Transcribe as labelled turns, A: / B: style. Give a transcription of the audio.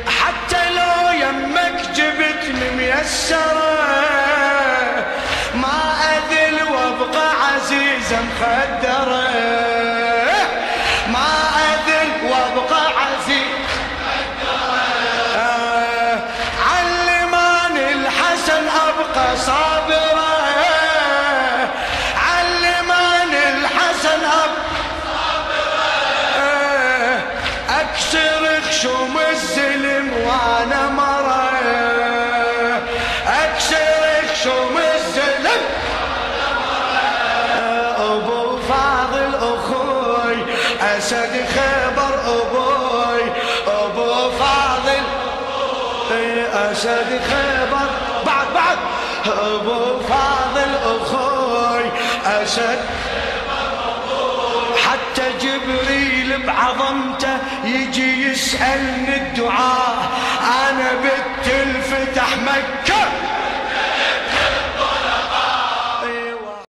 A: حتى لو يمك جبتني ميسرة ما أذل وابقى عزيزة مخدرة، ما أذل وابقى عزيزة مخدرة. علماني الحسن أبقى صابرة، علماني الحسن أبقى صابرة. أكسر خشوم الزلم وانا مرة، اكسر خشوم الزلم وانا مرة. ابو فاضل اخوي اسد خبر ابوي، ابو فاضل اسد خبر بعد ابو فاضل اخوي اسد حتى جبريل بعظمته يجي يسألني الدعاء. أنا بنت الفتح مكة